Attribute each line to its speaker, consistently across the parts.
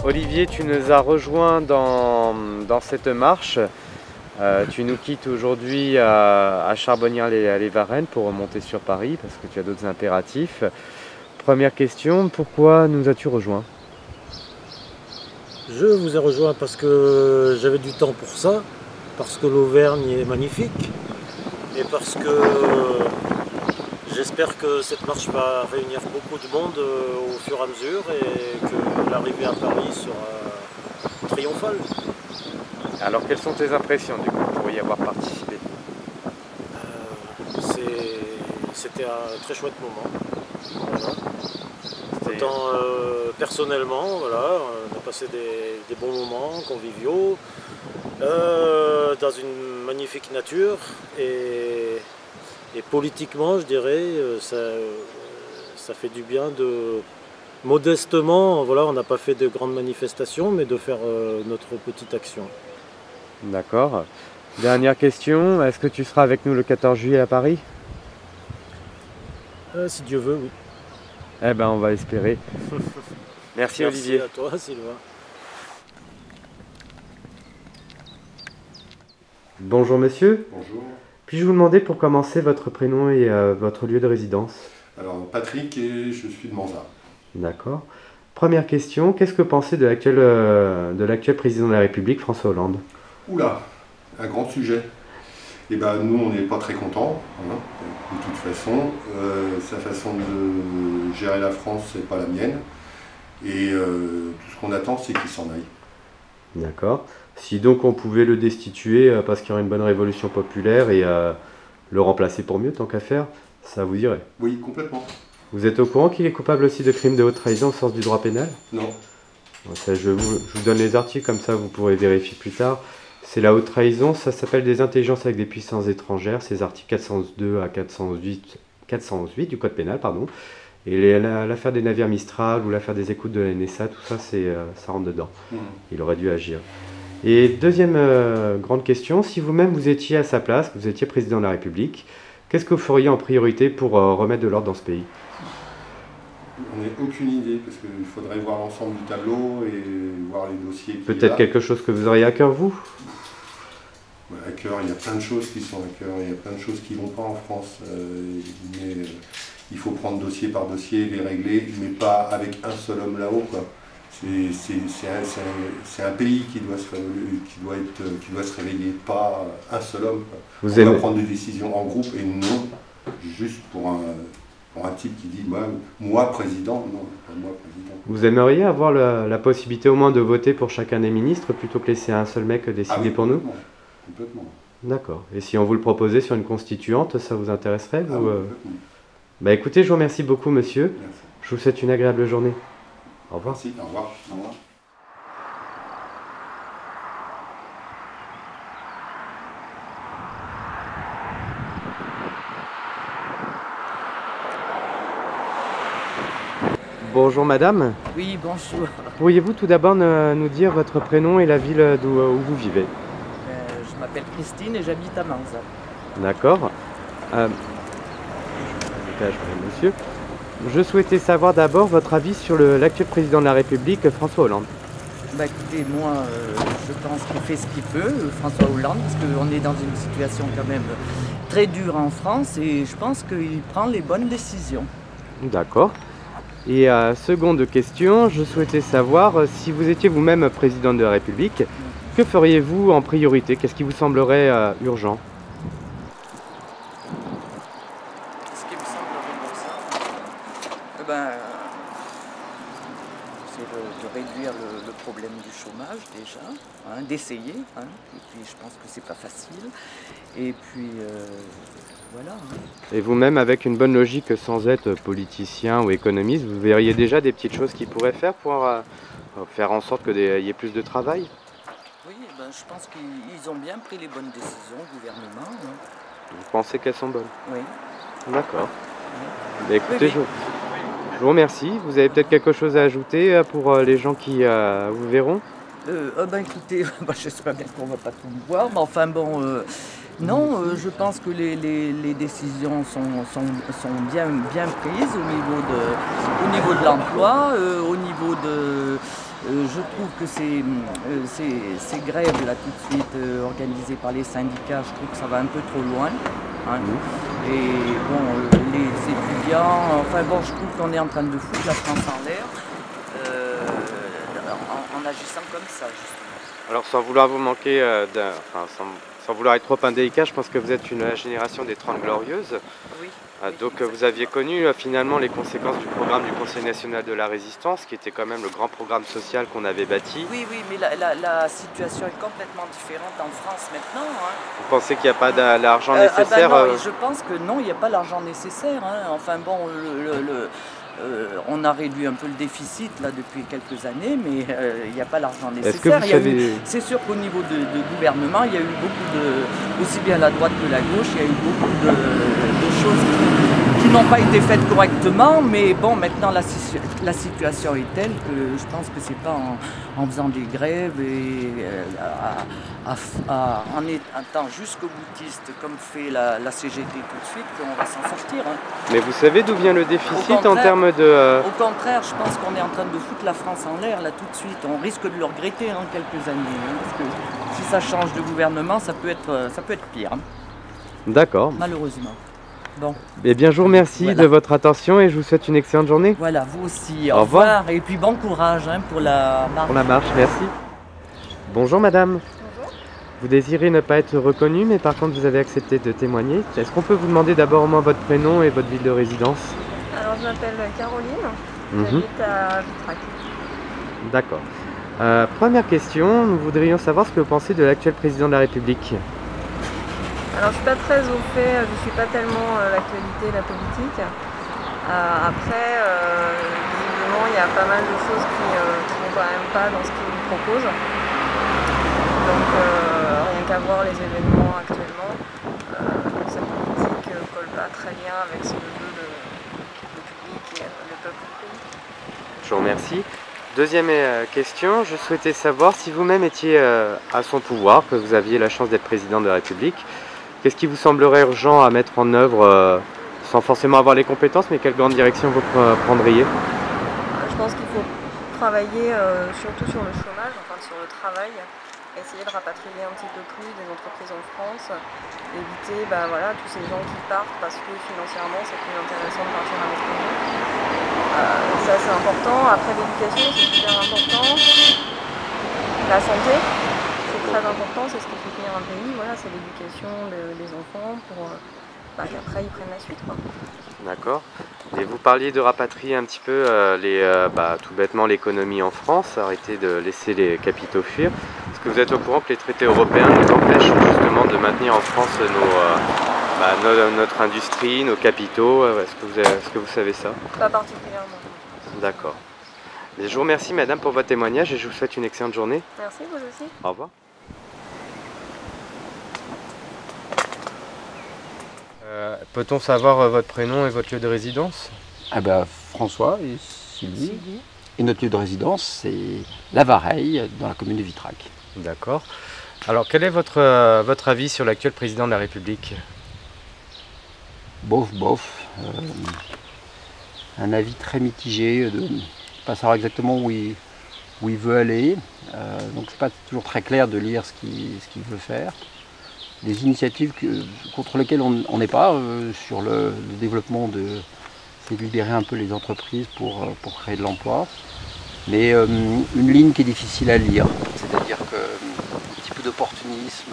Speaker 1: Olivier, tu nous as rejoints dans cette marche. Tu nous quittes aujourd'hui à Charbonnières-les-Varennes pour remonter sur Paris parce que tu as d'autres impératifs. Première question, pourquoi nous as-tu rejoints?
Speaker 2: Je vous ai rejoint parce que j'avais du temps pour ça, parce que l'Auvergne est magnifique et parce que j'espère que cette marche va réunir beaucoup de monde au fur et à mesure et que l'arrivée à Paris sera triomphale.
Speaker 1: Alors, quelles sont tes impressions du coup pour y avoir participé?
Speaker 2: C'était un très chouette moment. Voilà. Autant personnellement, voilà, on a passé des bons moments conviviaux dans une magnifique nature et politiquement, je dirais, ça fait du bien de modestement, voilà, on n'a pas fait de grandes manifestations, mais de faire notre petite action.
Speaker 1: D'accord. Dernière question, est-ce que tu seras avec nous le 14 juillet à Paris?
Speaker 2: Si Dieu veut, oui.
Speaker 1: Eh ben, on va espérer. Merci Olivier.
Speaker 2: Merci à toi, Sylvain.
Speaker 1: Bonjour monsieur.
Speaker 3: Bonjour.
Speaker 1: Puis-je vous demander pour commencer votre prénom et votre lieu de résidence?
Speaker 3: Alors Patrick et je suis de Manzat.
Speaker 1: D'accord. Première question, qu'est-ce que pensez de l'actuel président de la République, François Hollande?
Speaker 3: Oula, un grand sujet. Et ben nous on n'est pas très contents, hein, de toute façon. Sa façon de gérer la France, c'est pas la mienne. Et tout ce qu'on attend, c'est qu'il s'en aille.
Speaker 1: D'accord. Si donc on pouvait le destituer parce qu'il y aurait une bonne révolution populaire et le remplacer pour mieux, tant qu'à faire, ça vous irait?
Speaker 3: Oui, complètement.
Speaker 1: Vous êtes au courant qu'il est coupable aussi de crimes de haute trahison au sens du droit pénal?
Speaker 3: Non.
Speaker 1: Bon, ça, je vous donne les articles, comme ça vous pourrez vérifier plus tard. C'est la haute trahison, ça s'appelle des intelligences avec des puissances étrangères, c'est les articles 402 à 411 du code pénal, pardon. Et l'affaire des navires Mistral ou l'affaire des écoutes de la NSA, tout ça, ça rentre dedans. Il aurait dû agir. Et deuxième grande question, si vous-même vous étiez à sa place, que vous étiez président de la République, qu'est-ce que vous feriez en priorité pour remettre de l'ordre dans ce pays?
Speaker 3: On n'a aucune idée, parce qu'il faudrait voir l'ensemble du tableau et voir les dossiers.
Speaker 1: Peut-être quelque chose que vous auriez à cœur, vous?
Speaker 3: À cœur, il y a plein de choses qui sont à cœur, il y a plein de choses qui ne vont pas en France. Mais il faut prendre dossier par dossier, les régler, mais pas avec un seul homme là-haut, quoi. C'est un pays qui doit se réveiller, pas un seul homme, quoi. On doit prendre des décisions en groupe et non juste pour un type qui dit moi président, non, pas moi président.
Speaker 1: Vous aimeriez avoir la possibilité au moins de voter pour chacun des ministres plutôt que laisser un seul mec décider pour nous?
Speaker 3: Complètement.
Speaker 1: D'accord. Et si on vous le proposait sur une constituante, ça vous intéresserait vous,
Speaker 3: complètement.
Speaker 1: Bah écoutez, je vous remercie beaucoup monsieur.
Speaker 3: Merci.
Speaker 1: Je vous souhaite une agréable journée. Au revoir.
Speaker 3: Merci, au revoir. Au revoir.
Speaker 1: Bonjour madame.
Speaker 4: Oui, bonjour.
Speaker 1: Pourriez-vous tout d'abord nous dire votre prénom et la ville où vous vivez?
Speaker 4: Je m'appelle Christine et j'habite à Manzat.
Speaker 1: D'accord. Monsieur. Je souhaitais savoir d'abord votre avis sur l'actuel président de la République, François Hollande.
Speaker 4: Bah écoutez, moi, je pense qu'il fait ce qu'il peut, François Hollande, parce qu'on est dans une situation quand même très dure en France et je pense qu'il prend les bonnes décisions.
Speaker 1: D'accord. Et seconde question, je souhaitais savoir si vous étiez vous-même président de la République, que feriez-vous en priorité? Qu'est-ce qui vous semblerait urgent?
Speaker 4: Ce qui me semblerait urgent, c'est de réduire le problème du chômage déjà, hein, d'essayer, hein, et puis je pense que c'est pas facile, et puis voilà. Hein.
Speaker 1: Et vous-même, avec une bonne logique, sans être politicien ou économiste, vous verriez déjà des petites choses qu'ils pourraient faire pour faire en sorte qu'il y ait plus de travail?
Speaker 4: Oui, je pense qu'ils ont bien pris les bonnes décisions, le gouvernement. Hein.
Speaker 1: Vous pensez qu'elles sont bonnes?
Speaker 4: Oui.
Speaker 1: D'accord.
Speaker 4: Oui.
Speaker 1: Écoutez,
Speaker 4: Oui.
Speaker 1: Je vous remercie. Vous avez peut-être quelque chose à ajouter pour les gens qui vous verront?
Speaker 4: Écoutez, j'espère bien qu'on ne va pas tout me voir, mais enfin bon, non, je pense que les décisions sont bien prises au niveau de l'emploi, au niveau Je trouve que ces grèves là tout de suite organisées par les syndicats, je trouve que ça va un peu trop loin. Hein. Et bon, les étudiants, enfin bon, je trouve qu'on est en train de foutre la France en l'air en agissant comme ça, justement.
Speaker 1: Alors sans vouloir vous manquer, sans vouloir être trop indélicat, je pense que vous êtes la génération des 30 Glorieuses.
Speaker 4: Oui.
Speaker 1: Donc vous aviez connu finalement les conséquences du programme du Conseil national de la résistance, qui était quand même le grand programme social qu'on avait bâti.
Speaker 4: Oui, mais la situation est complètement différente en France maintenant. Hein.
Speaker 1: Vous pensez qu'il n'y a pas l'argent nécessaire
Speaker 4: non, je pense que non, il n'y a pas l'argent nécessaire. Hein. Enfin bon, on a réduit un peu le déficit là depuis quelques années, mais il n'y a pas l'argent nécessaire. C'est sûr qu'au niveau de gouvernement, il y a eu beaucoup aussi bien la droite que la gauche, il y a eu beaucoup de choses qui n'ont pas été faites correctement, mais bon, maintenant la situation est telle que je pense que c'est pas en faisant des grèves et en étant jusqu'au boutiste comme fait la CGT tout de suite qu'on va s'en sortir. Hein.
Speaker 1: Mais vous savez d'où vient le déficit en termes de...
Speaker 4: Au contraire, je pense qu'on est en train de foutre la France en l'air là tout de suite. On risque de le regretter en quelques années, hein, parce que si ça change de gouvernement, ça peut être pire. Hein.
Speaker 1: D'accord.
Speaker 4: Malheureusement. Bon.
Speaker 1: Eh bien, je vous remercie de votre attention et je vous souhaite une excellente journée.
Speaker 4: Voilà, vous aussi. Au revoir. Et puis bon courage hein, pour la marche.
Speaker 1: Pour la marche, merci. Bonjour madame.
Speaker 5: Bonjour.
Speaker 1: Vous désirez ne pas être reconnue, mais par contre vous avez accepté de témoigner. Est-ce qu'on peut vous demander d'abord au moins votre prénom et votre ville de résidence?
Speaker 5: Alors je m'appelle Caroline, j'habite à Vitrac.
Speaker 1: D'accord. Première question, nous voudrions savoir ce que vous pensez de l'actuel président de la République.
Speaker 5: Alors je suis pas très au fait, je suis pas tellement l'actualité, la politique. Après, visiblement il y a pas mal de choses qui vont quand même pas dans ce qu'il propose. Donc rien qu'à voir les événements actuellement, cette politique ne colle pas très bien avec ce que veut le public et le peuple du pays.
Speaker 1: Je vous remercie. Deuxième question, je souhaitais savoir si vous-même étiez à son pouvoir, que vous aviez la chance d'être président de la République. Qu'est-ce qui vous semblerait urgent à mettre en œuvre, sans forcément avoir les compétences, mais quelle grande direction vous prendriez?
Speaker 5: Je pense qu'il faut travailler surtout sur le chômage, enfin sur le travail, essayer de rapatrier un petit peu plus des entreprises en France, éviter tous ces gens qui partent parce que financièrement c'est plus intéressant de partir à l'étranger. Ça c'est important. Après l'éducation c'est super important. La santé c'est très important, c'est ce qui fait tenir un pays, voilà, c'est l'éducation des enfants pour qu'après ils prennent la suite.
Speaker 1: D'accord. Et vous parliez de rapatrier un petit peu tout bêtement l'économie en France, arrêter de laisser les capitaux fuir. Est-ce que vous êtes au courant que les traités européens nous empêchent justement de maintenir en France notre industrie, nos capitaux? Est-ce que vous savez ça?
Speaker 5: Pas particulièrement.
Speaker 1: D'accord. Je vous remercie madame pour votre témoignage et je vous souhaite une excellente journée.
Speaker 5: Merci, vous aussi.
Speaker 1: Au revoir. Peut-on savoir votre prénom et votre lieu de résidence?
Speaker 6: François et Sylvie. Et notre lieu de résidence, c'est La Vareille, dans la commune de Vitrac.
Speaker 1: D'accord. Alors, quel est votre avis sur l'actuel président de la République?
Speaker 6: Bof. Un avis très mitigé, de ne pas savoir exactement où il veut aller. Donc, c'est pas toujours très clair de lire ce qu'il veut faire. Des initiatives contre lesquelles on n'est pas, sur le développement c'est de libérer un peu les entreprises pour créer de l'emploi. Mais une ligne qui est difficile à lire, c'est-à-dire que un petit peu d'opportunisme.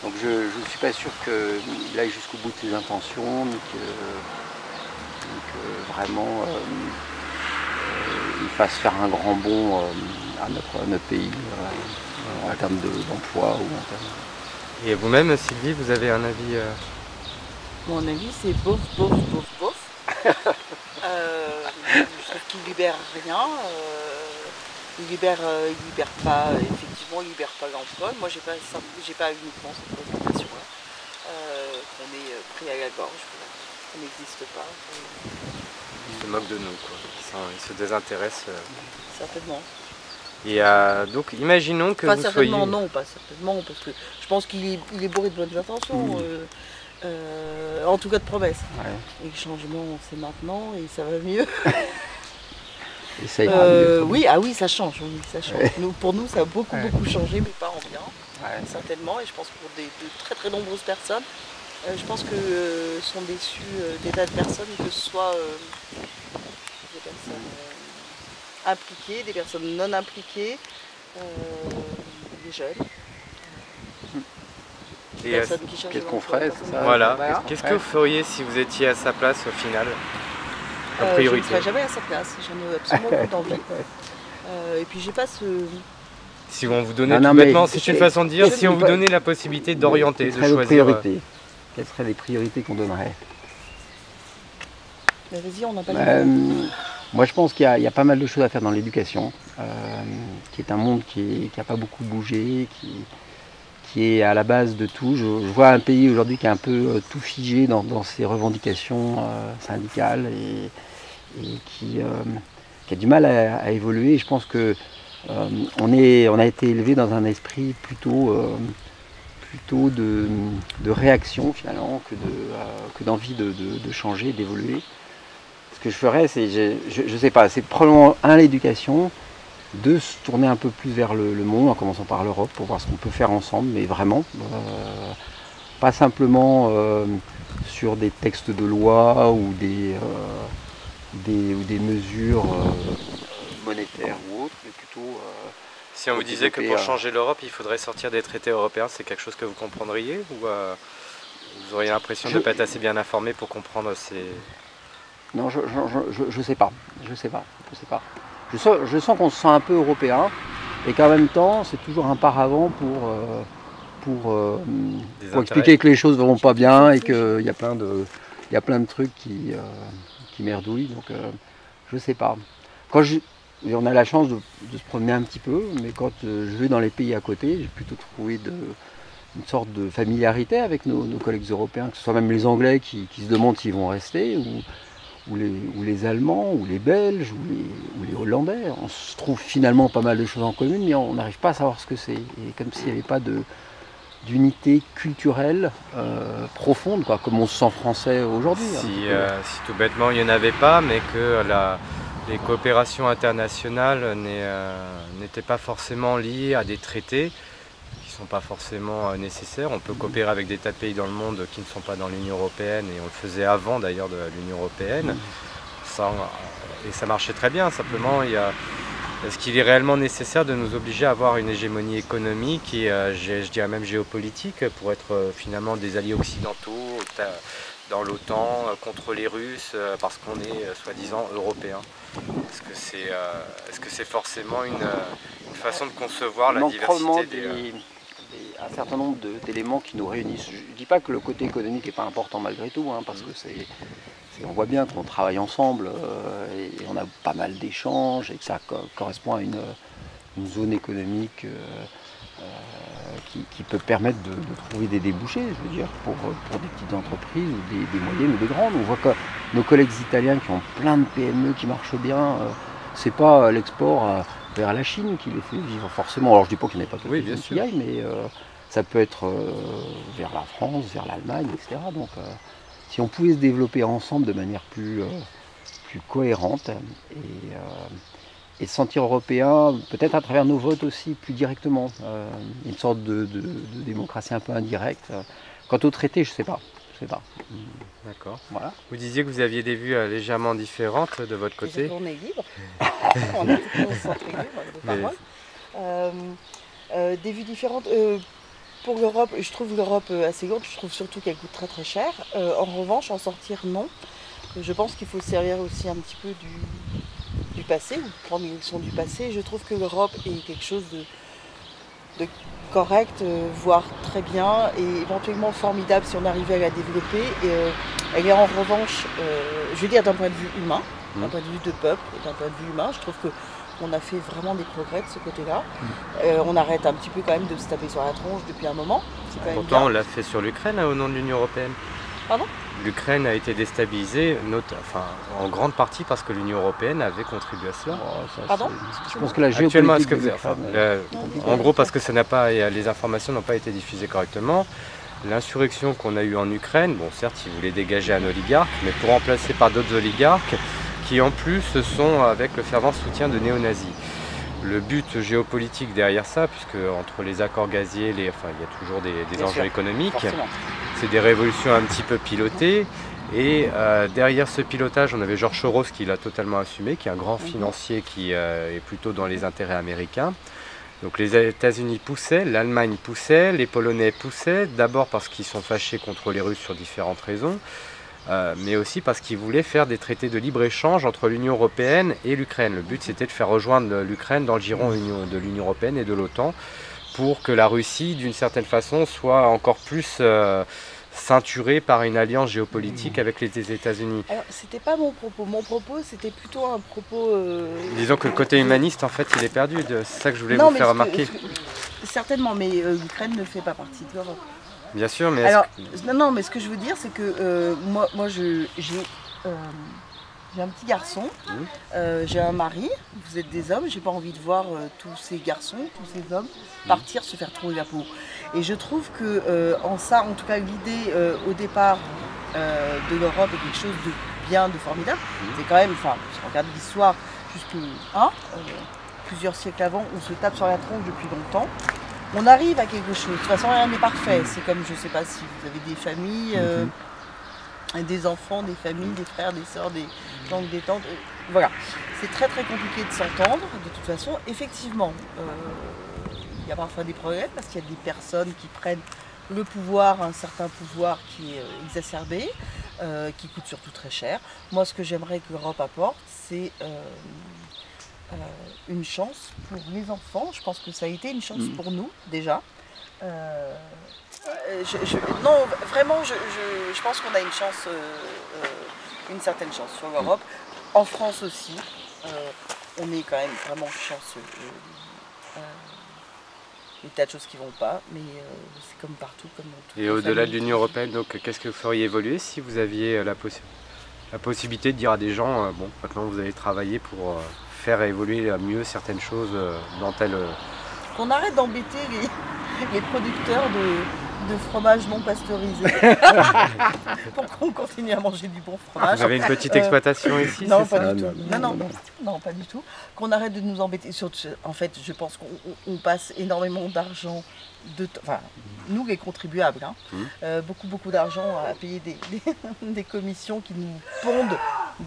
Speaker 6: Donc je ne suis pas sûr qu'il aille jusqu'au bout de ses intentions, ni que vraiment il fasse faire un grand bond à notre pays en termes d'emploi ou en termes...
Speaker 1: Et vous-même, Sylvie, vous avez un avis
Speaker 4: Mon avis, c'est bof. Je trouve qu'il libère rien. Il libère pas, effectivement, il libère pas l'emploi. Moi, j'ai pas uniquement cette présentation-là. On est pris à la gorge, ça n'existe pas.
Speaker 1: Ils se moquent de nous, quoi. Ils se désintéressent.
Speaker 5: Certainement.
Speaker 1: Et donc, imaginons que vous soyez...
Speaker 5: Non, pas certainement, parce que je pense qu'il est bourré de bonnes intentions, en tout cas de promesses.
Speaker 6: Ouais.
Speaker 5: Et le changement, c'est maintenant, et ça va mieux.
Speaker 4: Oui, ça change. Oui, ça change. Pour nous, ça a beaucoup changé, mais pas en bien, certainement. Et je pense pour de très très nombreuses personnes, je pense que sont déçus des tas de personnes, que ce soit des personnes impliquées, des personnes non impliquées, des jeunes.
Speaker 6: Et qu'est-ce qu'on ferait, c'est ça?
Speaker 1: Voilà. Qu'est-ce que vous feriez si vous étiez à sa place au final?
Speaker 4: Je ne serais jamais à sa place, j'en ai absolument pas d'envie. Et puis j'ai pas ce...
Speaker 1: Si on vous donnait tout bêtement, c'est une façon de dire, si on vous donnait la possibilité d'orienter, de choisir...
Speaker 6: Quelles seraient les priorités qu'on donnerait?
Speaker 4: Vas-y, on n'a pas
Speaker 6: Moi je pense qu'il y a pas mal de choses à faire dans l'éducation, qui est un monde qui n'a pas beaucoup bougé, qui est à la base de tout. Je vois un pays aujourd'hui qui est un peu tout figé dans ses revendications syndicales et qui a du mal à évoluer. Et je pense que on a été élevé dans un esprit plutôt de réaction finalement que d'envie de changer, d'évoluer. Ce que je ferais, c'est, je sais pas, c'est probablement l'éducation, de se tourner un peu plus vers le monde, en commençant par l'Europe, pour voir ce qu'on peut faire ensemble, mais vraiment, pas simplement sur des textes de loi ou des mesures monétaires ou autres, mais plutôt...
Speaker 1: si on vous disait que pour changer l'Europe, il faudrait sortir des traités européens, c'est quelque chose que vous comprendriez, ou vous auriez l'impression de ne pas être assez bien informé pour comprendre ces...
Speaker 6: Non, je sais pas. Je sens qu'on se sent un peu européen et qu'en même temps, c'est toujours un paravent pour expliquer que les choses ne vont pas bien et qu'il y a plein de trucs qui merdouillent. Donc, je sais pas. On a la chance de se promener un petit peu, mais quand je vais dans les pays à côté, j'ai plutôt trouvé une sorte de familiarité avec nos collègues européens, que ce soit même les Anglais qui se demandent s'ils vont rester, ou les Allemands, ou les Belges, ou les Hollandais. On se trouve finalement pas mal de choses en commun, mais on n'arrive pas à savoir ce que c'est. Et comme s'il n'y avait pas d'unité culturelle profonde, quoi, comme on se sent français aujourd'hui.
Speaker 1: Si tout bêtement il n'y en avait pas, mais que les coopérations internationales n'étaient pas forcément liées à des traités qui ne sont pas forcément nécessaires. On peut coopérer avec des tas de pays dans le monde qui ne sont pas dans l'Union européenne, et on le faisait avant d'ailleurs de l'Union européenne. Et ça marchait très bien. Simplement, est-ce qu'il est réellement nécessaire de nous obliger à avoir une hégémonie économique et je dirais même géopolitique pour être finalement des alliés occidentaux dans l'OTAN contre les Russes parce qu'on est soi-disant européens? Est-ce que c'est forcément une façon de concevoir la diversité
Speaker 6: un certain nombre d'éléments qui nous réunissent. Je ne dis pas que le côté économique n'est pas important malgré tout, parce que on voit bien qu'on travaille ensemble et on a pas mal d'échanges et que ça correspond à une zone économique qui peut permettre de trouver des débouchés, je veux dire, pour des petites entreprises, ou des moyennes ou des grandes. On voit que nos collègues italiens qui ont plein de PME qui marchent bien, c'est pas l'export vers la Chine qui les fait vivre forcément. Alors je dis pas qu'il n'y en a pas
Speaker 1: oui, bien sûr,
Speaker 6: qui aillent, mais ça peut être vers la France, vers l'Allemagne, etc. Donc si on pouvait se développer ensemble de manière plus cohérente et se sentir européen, peut-être à travers nos votes aussi plus directement, une sorte de démocratie un peu indirecte. Quant au traité, je sais pas.
Speaker 1: D'accord.
Speaker 6: Voilà.
Speaker 1: Vous disiez que vous aviez des vues légèrement différentes de votre côté.
Speaker 4: On est libre. On est libre de parole. Des vues différentes. Pour l'Europe, je trouve l'Europe assez grande. Je trouve surtout qu'elle coûte très très cher. En revanche, en sortir, non. Je pense qu'il faut se servir aussi un petit peu du passé, ou prendre une leçon du passé. Je trouve que l'Europe est quelque chose de correct, voire très bien, et éventuellement formidable si on arrivait à la développer. Elle est en revanche, je veux dire d'un point de vue humain, d'un point de vue de peuple et d'un point de vue humain, je trouve qu'on a fait vraiment des progrès de ce côté-là. On arrête un petit peu quand même de se taper sur la tronche depuis un moment.
Speaker 1: Pourtant, on l'a fait sur l'Ukraine au nom de l'Union européenne.
Speaker 4: Pardon ?
Speaker 1: L'Ukraine a été déstabilisée, en grande partie parce que l'Union européenne avait contribué à cela.
Speaker 4: Pardon ?
Speaker 6: Je pense que la géopolitique
Speaker 1: en gros, parce que les informations n'ont pas été diffusées correctement. L'insurrection qu'on a eue en Ukraine, bon certes ils voulaient dégager un oligarque, mais pour remplacer par d'autres oligarques qui en plus sont avec le fervent soutien de néo-nazis. Le but géopolitique derrière ça, puisque entre les accords gaziers, il y a toujours des enjeux économiques, c'est des révolutions un petit peu pilotées. Et derrière ce pilotage, on avait George Soros qui l'a totalement assumé, qui est un grand financier qui est plutôt dans les intérêts américains. Donc les États-Unis poussaient, l'Allemagne poussait, les Polonais poussaient, d'abord parce qu'ils sont fâchés contre les Russes sur différentes raisons, mais aussi parce qu'ils voulaient faire des traités de libre-échange entre l'Union européenne et l'Ukraine. Le but c'était de faire rejoindre l'Ukraine dans le giron de l'Union européenne et de l'OTAN pour que la Russie, d'une certaine façon, soit encore plus ceinturée par une alliance géopolitique avec les États-Unis.
Speaker 7: Alors, c'était pas mon propos. Mon propos, c'était plutôt un propos...
Speaker 1: Disons que le côté humaniste, en fait, il est perdu. C'est ça que je voulais vous faire remarquer.
Speaker 7: Certainement, mais l'Ukraine ne fait pas partie de l'Europe.
Speaker 1: Bien sûr, mais...
Speaker 7: Alors, non, mais ce que je veux dire, c'est que moi j'ai un petit garçon, j'ai un mari, vous êtes des hommes, j'ai pas envie de voir tous ces garçons, tous ces hommes partir se faire trouver la peau. Et je trouve que en ça, en tout cas l'idée au départ de l'Europe est quelque chose de bien, de formidable. C'est quand même, enfin, si on regarde l'histoire jusque plusieurs siècles avant, on se tape sur la tronche depuis longtemps. On arrive à quelque chose. De toute façon, rien n'est parfait. C'est comme, je sais pas si vous avez des familles, des enfants, des familles, des frères, des sœurs, des oncles, des tantes. Voilà. C'est très très compliqué de s'entendre. De toute façon, effectivement, il y a parfois des problèmes parce qu'il y a des personnes qui prennent le pouvoir, un certain pouvoir qui est exacerbé, qui coûte surtout très cher. Moi, ce que j'aimerais que l'Europe apporte, c'est une chance pour les enfants. Je pense que ça a été une chance pour nous déjà. Non, vraiment, je pense qu'on a une chance, une certaine chance sur l'Europe. En France aussi, on est quand même vraiment chanceux. Il y a des tas de choses qui ne vont pas, mais c'est comme partout, comme dans tout.
Speaker 1: Et au-delà de l'Union européenne, donc qu'est-ce que vous feriez évoluer si vous aviez la possibilité de dire à des gens, bon, maintenant vous allez travailler pour faire évoluer mieux certaines choses dans tel...
Speaker 7: Qu'on arrête d'embêter les producteurs de fromage non pasteurisé pour qu'on continue à manger du bon fromage.
Speaker 1: Vous avez une petite exploitation ici?
Speaker 7: Non, pas du tout. Non, pas du tout. Qu'on arrête de nous embêter. En fait, je pense qu'on passe énormément d'argent, enfin, nous les contribuables, beaucoup d'argent à payer des commissions qui nous pondent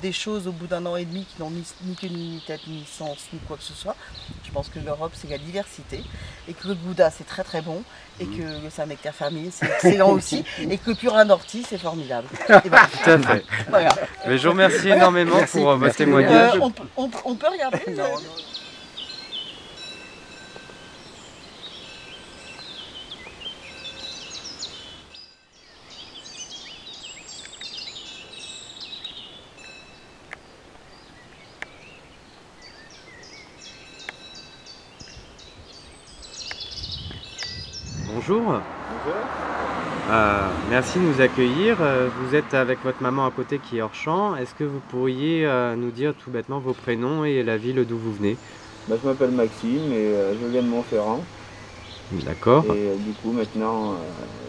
Speaker 7: des choses au bout d'1 an et demi qui n'ont ni queue ni tête ni sens ni quoi que ce soit. Je pense que l'Europe c'est la diversité et que le Gouda c'est très très bon et que le Saint-Nectaire fermier c'est excellent aussi et que le purin d'ortie c'est formidable. Et voilà.
Speaker 1: Tout à fait. Voilà. Mais je vous remercie énormément pour votre témoignage.
Speaker 7: On peut regarder
Speaker 1: Bonjour. Bonjour. Merci de nous accueillir. Vous êtes avec votre maman à côté qui est hors champ. Est-ce que vous pourriez nous dire tout bêtement vos prénoms et la ville d'où vous venez?
Speaker 8: Je m'appelle Maxime et je viens de Montferrand.
Speaker 1: D'accord.
Speaker 8: Et du coup maintenant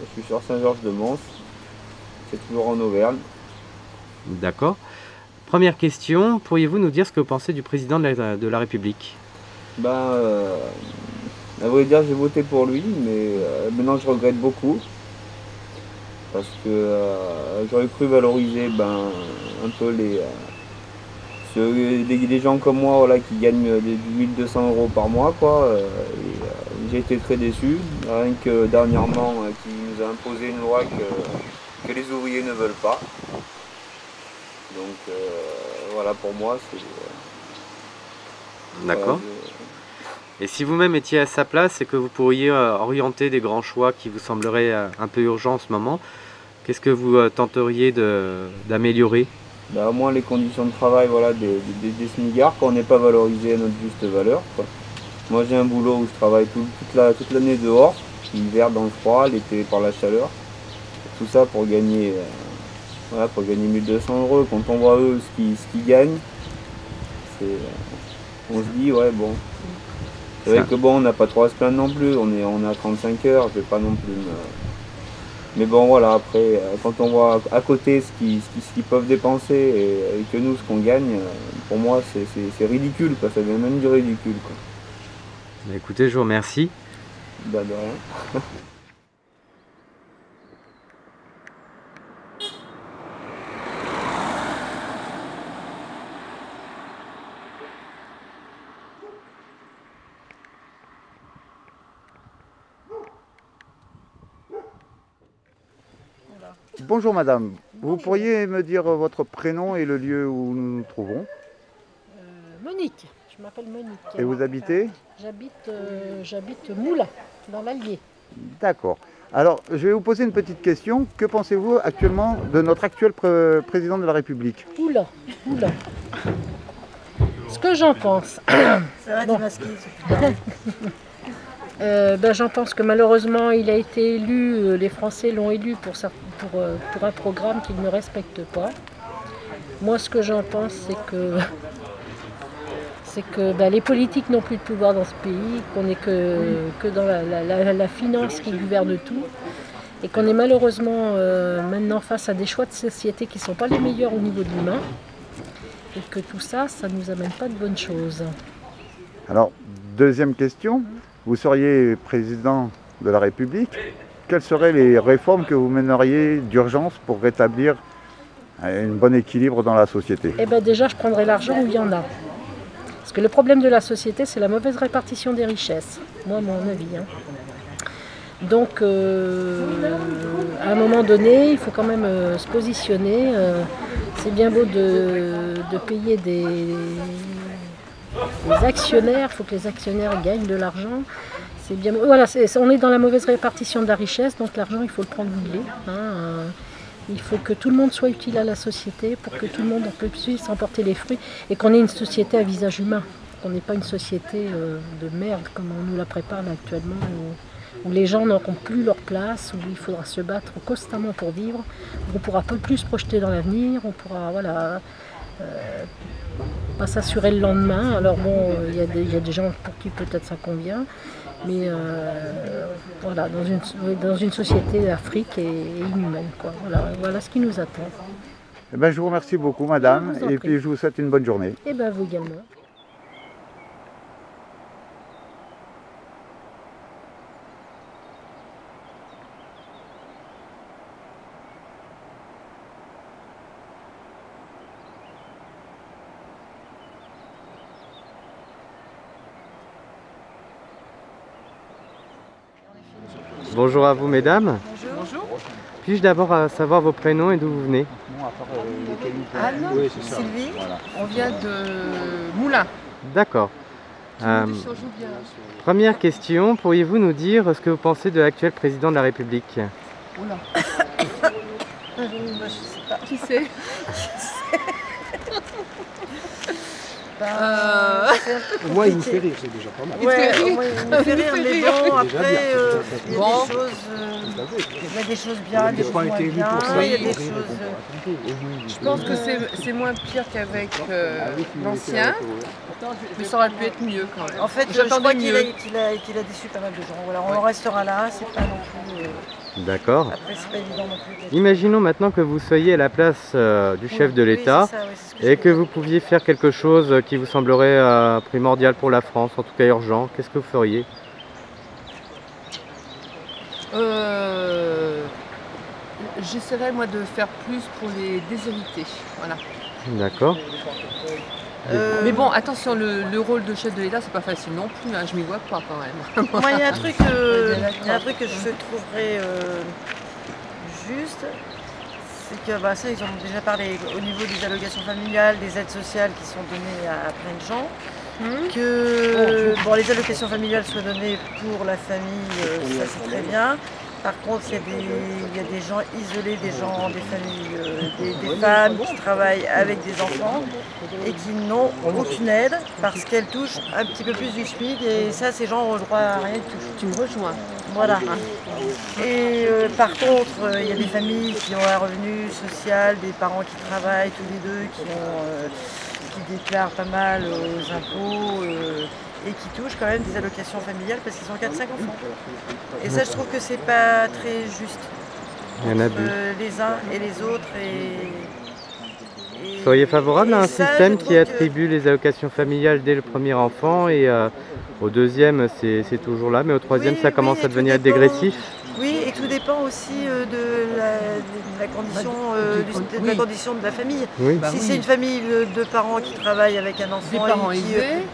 Speaker 8: je suis sur Saint-Georges-de-Mons. C'est toujours en Auvergne.
Speaker 1: D'accord. Première question, pourriez-vous nous dire ce que vous pensez du président de la République?
Speaker 8: À vrai dire, j'ai voté pour lui, mais maintenant je regrette beaucoup. Parce que j'aurais cru valoriser un peu les gens comme moi voilà, qui gagnent 1200 € par mois. J'ai été très déçu. Rien que dernièrement, qui nous a imposé une loi que les ouvriers ne veulent pas. Donc voilà, pour moi, c'est...
Speaker 1: D'accord. Et si vous-même étiez à sa place et que vous pourriez orienter des grands choix qui vous sembleraient un peu urgents en ce moment, qu'est-ce que vous tenteriez d'améliorer?
Speaker 8: Au moins les conditions de travail des smigards, qu'on n'est pas valorisé à notre juste valeur. Moi j'ai un boulot où je travaille toute l'année dehors, l'hiver dans le froid, l'été par la chaleur. Tout ça pour gagner, 1200 €. Quand on voit eux ce qu'ils gagnent, on se dit ouais bon. C'est vrai que bon, on n'a pas trop à se plaindre non plus, on a 35 heures, je vais pas non plus Mais bon voilà, après, quand on voit à côté ce qu'ils peuvent dépenser et que nous, ce qu'on gagne, pour moi, c'est ridicule, quoi. Ça devient même du ridicule, quoi.
Speaker 1: Bah, écoutez, je vous remercie.
Speaker 8: Bah, de rien.
Speaker 9: Bonjour madame, vous pourriez me dire votre prénom et le lieu où nous nous trouvons?
Speaker 10: Monique, je m'appelle Monique.
Speaker 9: Et vous habitez?
Speaker 10: J'habite Moulins, dans l'Allier.
Speaker 9: D'accord. Alors, je vais vous poser une petite question. Que pensez-vous actuellement de notre actuel président de la République?
Speaker 10: Oula. Ce que j'en pense.
Speaker 7: Bon.
Speaker 10: J'en pense que malheureusement il a été élu, les Français l'ont élu pour un programme qu'ils ne respectent pas. Moi ce que j'en pense c'est que les politiques n'ont plus de pouvoir dans ce pays, qu'on n'est que dans la finance qui gouverne tout et qu'on est malheureusement maintenant face à des choix de société qui ne sont pas les meilleurs au niveau de l'humain et que tout ça, ça ne nous amène pas de bonnes choses.
Speaker 9: Alors, deuxième question. Vous seriez président de la République, quelles seraient les réformes que vous mèneriez d'urgence pour rétablir un bon équilibre dans la société?
Speaker 10: Eh bien déjà, je prendrais l'argent où il y en a. Parce que le problème de la société, c'est la mauvaise répartition des richesses. Moi, mon avis. Donc, à un moment donné, il faut quand même se positionner. C'est bien beau de payer des actionnaires, il faut que les actionnaires gagnent de l'argent. C'est bien, voilà, on est dans la mauvaise répartition de la richesse, donc l'argent il faut le prendre où il est. Il faut que tout le monde soit utile à la société pour que tout le monde puisse en porter les fruits et qu'on ait une société à visage humain, qu'on n'ait pas une société de merde comme on nous la prépare là, actuellement, où les gens n'auront plus leur place, où il faudra se battre constamment pour vivre, où on ne pourra pas plus se projeter dans l'avenir, on pourra pas s'assurer le lendemain. Alors bon, il y a des gens pour qui peut-être ça convient, mais voilà, dans une société afrique et inhumaine, quoi. Voilà ce qui nous attend.
Speaker 9: Eh ben, je vous remercie beaucoup madame, et puis je vous souhaite une bonne journée.
Speaker 10: Et bien vous également.
Speaker 1: Bonjour à vous mesdames.
Speaker 7: Bonjour.
Speaker 1: Puis-je d'abord savoir vos prénoms et d'où vous venez?
Speaker 7: Anne, Sylvie, on vient de Moulins.
Speaker 1: D'accord. Première question, pourriez-vous nous dire ce que vous pensez de l'actuel président de la République?
Speaker 7: Oula. Je sais pas. Qui c'est?
Speaker 11: Moi, il me fait rire, c'est déjà pas mal.
Speaker 7: Ouais, il me fait rire, mais bon, après, il y a des choses bien, des choses moins bien. Il y a des choses...
Speaker 12: Je pense que c'est moins pire qu'avec l'ancien, mais ça aurait pu être mieux quand même.
Speaker 7: En fait, je crois qu'il a déçu pas mal de gens. Voilà, on en restera là, c'est pas non plus...
Speaker 1: D'accord.
Speaker 7: Après, c'est pas évident non plus.
Speaker 1: Imaginons maintenant que vous soyez à la place du chef de l'État et que vous pouviez faire quelque chose qui vous semblerait primordial pour la France, en tout cas urgent. Qu'est-ce que vous feriez?
Speaker 12: J'essaierais moi de faire plus pour les déshérités. Voilà.
Speaker 1: D'accord.
Speaker 12: Mais bon, attention, le rôle de chef de l'État, c'est pas facile non plus, hein, je m'y vois pas quand même.
Speaker 7: Moi, il y a un truc que je trouverais juste, c'est que ça, ils en ont déjà parlé au niveau des allocations familiales, des aides sociales qui sont données à plein de gens. Que les allocations familiales soient données pour la famille, ça c'est très bien. Par contre, il y a des gens isolés, des familles, des femmes qui travaillent avec des enfants et qui n'ont aucune aide parce qu'elles touchent un petit peu plus du SMIC et ça, ces gens ont le droit à rien du tout.
Speaker 12: Tu me rejoins.
Speaker 7: Voilà. Et par contre, il y a des familles qui ont un revenu social, des parents qui travaillent tous les deux, qui déclarent pas mal aux impôts. Et qui touchent quand même des allocations familiales parce qu'ils ont 4-5 enfants. Et ça, je trouve que c'est pas très juste. les uns et les autres.
Speaker 1: Vous seriez favorable à un système qui attribue les allocations familiales dès le premier enfant et au deuxième c'est toujours là, mais au troisième ça commence à devenir dégressif?
Speaker 7: Oui, et tout dépend aussi de la condition de la famille.
Speaker 1: Oui.
Speaker 7: Si c'est une famille de deux parents qui travaillent avec un enfant,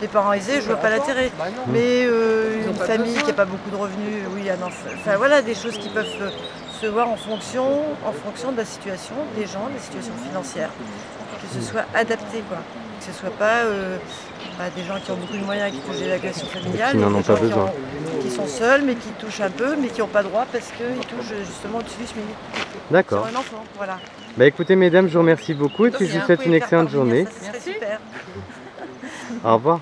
Speaker 7: des parents aisés, je vois pas l'intérêt. Mais une famille qui n'a pas beaucoup de revenus, oui, un enfant. Enfin voilà, des choses qui peuvent se voir en fonction de la situation des gens, des situations financières. Que ce soit adapté, quoi. Que ce ne soit pas des gens qui ont beaucoup de moyens et qui touchent des allocations familiales,
Speaker 1: qui n'en ont pas besoin.
Speaker 7: Qui sont seuls mais qui touchent un peu, mais qui n'ont pas droit parce qu'ils touchent justement au-dessus du SMIC.
Speaker 1: D'accord.
Speaker 7: Sur un enfant, voilà.
Speaker 1: Bah écoutez mesdames, je vous remercie beaucoup et puis je vous souhaite une excellente journée.
Speaker 7: Ça serait super.
Speaker 1: Au revoir.